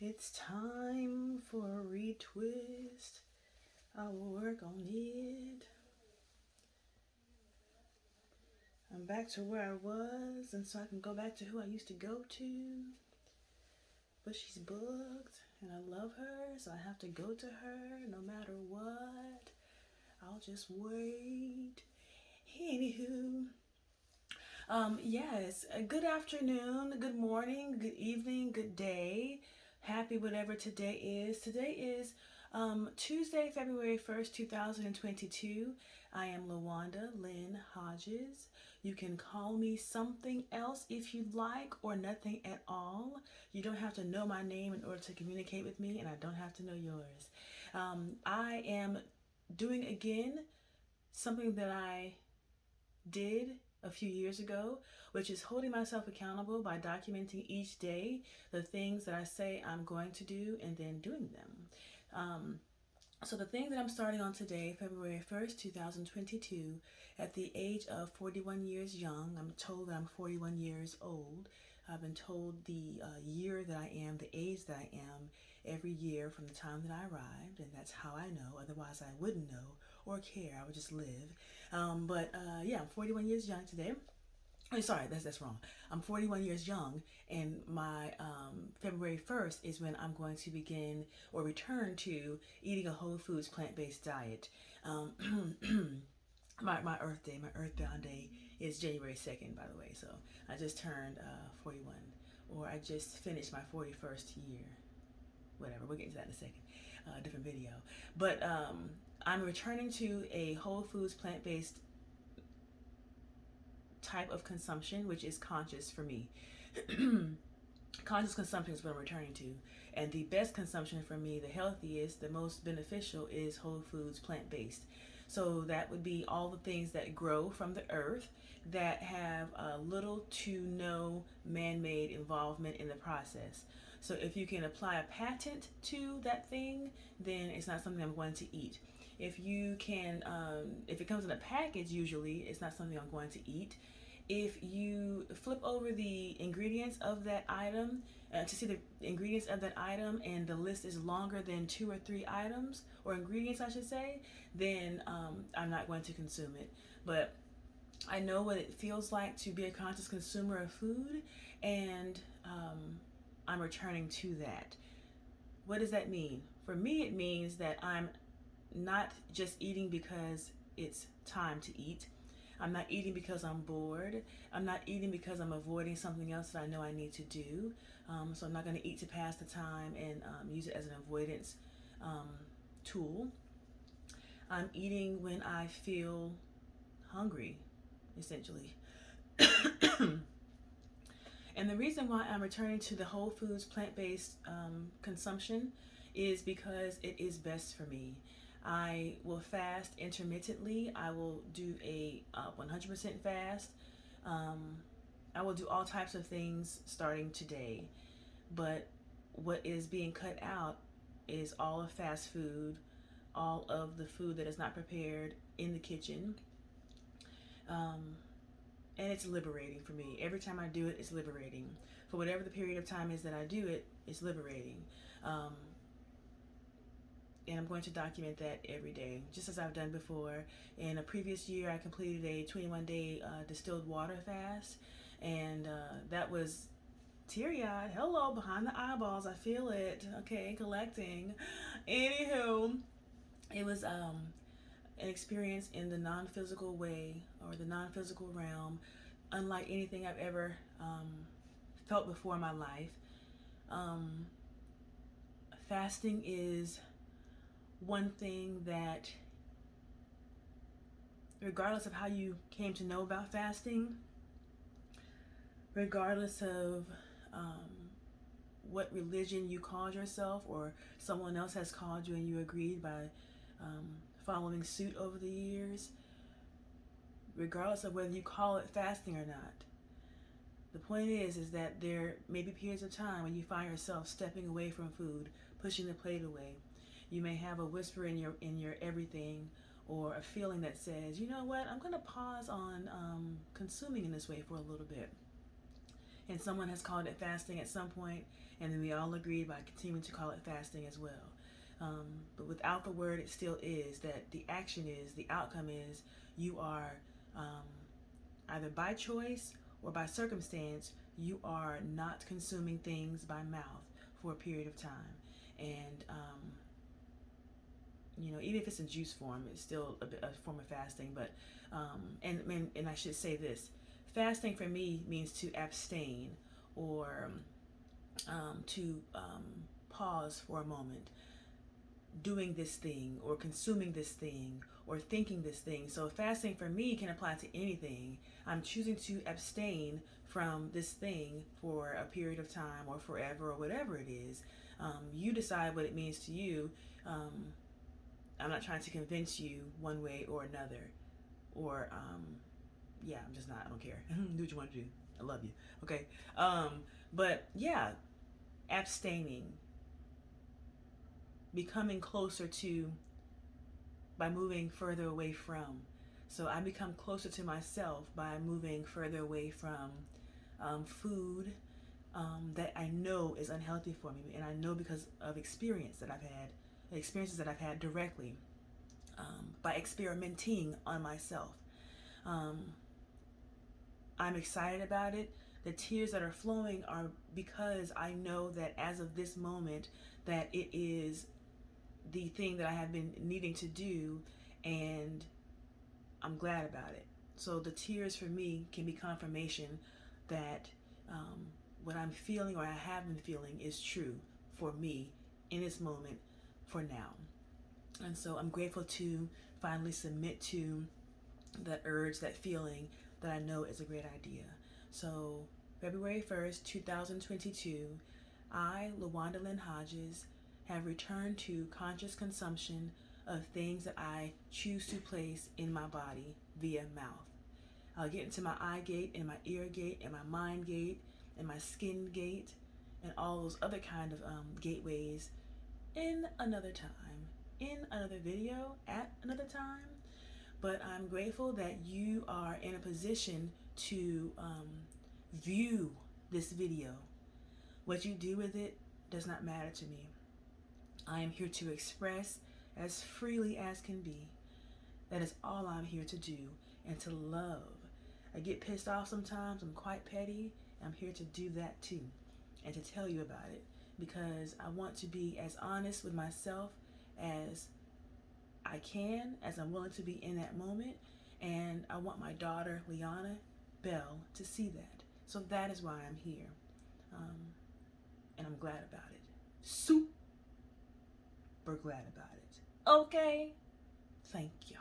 It's time for a retwist. I will work on it. I'm back to where I was, and so I can go back to who I used to go to. But she's booked, and I love her, so I have to go to her no matter what. I'll just wait. Anywho, yes, good afternoon, good morning, good evening, good day. Happy whatever today is. Today is Tuesday, February 1st, 2022. I am LaWanda Lynn Hodges. You can call me something else if you'd like, or nothing at all. You don't have to know my name in order to communicate with me, and I don't have to know yours. I am doing again something that I did a few years ago, which is holding myself accountable by documenting each day the things that I say I'm going to do and then doing them. So the thing that I'm starting on today, February 1st, 2022, at the age of 41 years young, I'm told that I'm 41 years old. I've been told the year that I am, the age that I am, every year from the time that I arrived, and that's how I know. Otherwise, I wouldn't know or care. I would just live. Yeah, I'm 41 years young today. Oh, sorry, that's wrong. I'm 41 years young, and my February 1st is when I'm going to begin or return to eating a whole foods plant-based diet. My Earth Day, my Earthbound Day is January 2nd, by the way. So I just turned 41, or I just finished my 41st year. Whatever, we'll get into that in a second. Different video. But I'm returning to a whole foods plant-based type of consumption, which is conscious for me. Conscious consumption is what I'm returning to. And the best consumption for me, the healthiest, the most beneficial, is whole foods, plant-based. So that would be all the things that grow from the earth that have little to no man-made involvement in the process. So if you can apply a patent to that thing, then it's not something I'm going to eat. If you can, if it comes in a package, usually it's not something I'm going to eat. If you flip over the ingredients of that item to see the ingredients of that item, and the list is longer than 2 or 3 items, or ingredients I should say, then I'm not going to consume it. But I know what it feels like to be a conscious consumer of food, and I'm returning to that. What does that mean? For me, it means that I'm not just eating because it's time to eat. I'm not eating because I'm bored. I'm not eating because I'm avoiding something else that I know I need to do. So I'm not going to eat to pass the time and use it as an avoidance tool. I'm eating when I feel hungry, essentially. And the reason why I'm returning to the whole foods plant-based consumption is because it is best for me. I will fast intermittently. I will do a 100% fast. I will do all types of things starting today. But what is being cut out is all of fast food, all of the food that is not prepared in the kitchen. And it's liberating for me. Every time I do it, it's liberating. For whatever the period of time is that I do it, it's liberating. And I'm going to document that every day, just as I've done before. In a previous year, I completed a 21-day distilled water fast, and that was teary-eyed. Hello, behind the eyeballs, I feel it. Okay, collecting. Anywho, it was an experience in the non-physical way, or the non-physical realm, unlike anything I've ever felt before in my life. Fasting is one thing that, regardless of how you came to know about fasting, regardless of what religion you called yourself or someone else has called you and you agreed by following suit over the years, regardless of whether you call it fasting or not, the point is that there may be periods of time when you find yourself stepping away from food, pushing the plate away. You may have a whisper in your everything, or a feeling that says, you know what, I'm going to pause on consuming in this way for a little bit. And someone has called it fasting at some point, and then we all agreed by continuing to call it fasting as well. But without the word, it still is that the action is, the outcome is, you are either by choice or by circumstance, you are not consuming things by mouth for a period of time. And, even if it's in juice form, it's still a form of fasting. But, and I should say this, fasting for me means to abstain or to pause for a moment, doing this thing or consuming this thing or thinking this thing. So fasting for me can apply to anything. I'm choosing to abstain from this thing for a period of time or forever or whatever it is. You decide what it means to you. I'm not trying to convince you one way or another. Or, I'm just not. I don't care. Do what you want to do. I love you. Okay. But yeah, abstaining, becoming closer to by moving further away from. So I become closer to myself by moving further away from food that I know is unhealthy for me, and I know because of experiences that I've had directly by experimenting on myself. I'm excited about it. The tears that are flowing are because I know that as of this moment, that it is the thing that I have been needing to do, and I'm glad about it. So the tears for me can be confirmation that what I'm feeling or I have been feeling is true for me in this moment for now. And so I'm grateful to finally submit to that urge, that feeling that I know is a great idea. So February 1st, 2022, I, LaWanda Lynn Hodges, have returned to conscious consumption of things that I choose to place in my body via mouth. I'll get into my eye gate and my ear gate and my mind gate and my skin gate and all those other kind of gateways in another time, in another video, at another time. But I'm grateful that you are in a position to view this video. What you do with it does not matter to me. I am here to express as freely as can be. That is all I'm here to do, and to love. I get pissed off sometimes. I'm quite petty. I'm here to do that too, and to tell you about it, because I want to be as honest with myself as I can, as I'm willing to be in that moment. And I want my daughter, Liana Bell, to see that. So that is why I'm here. And I'm glad about it. Super glad about it. Okay? Thank you.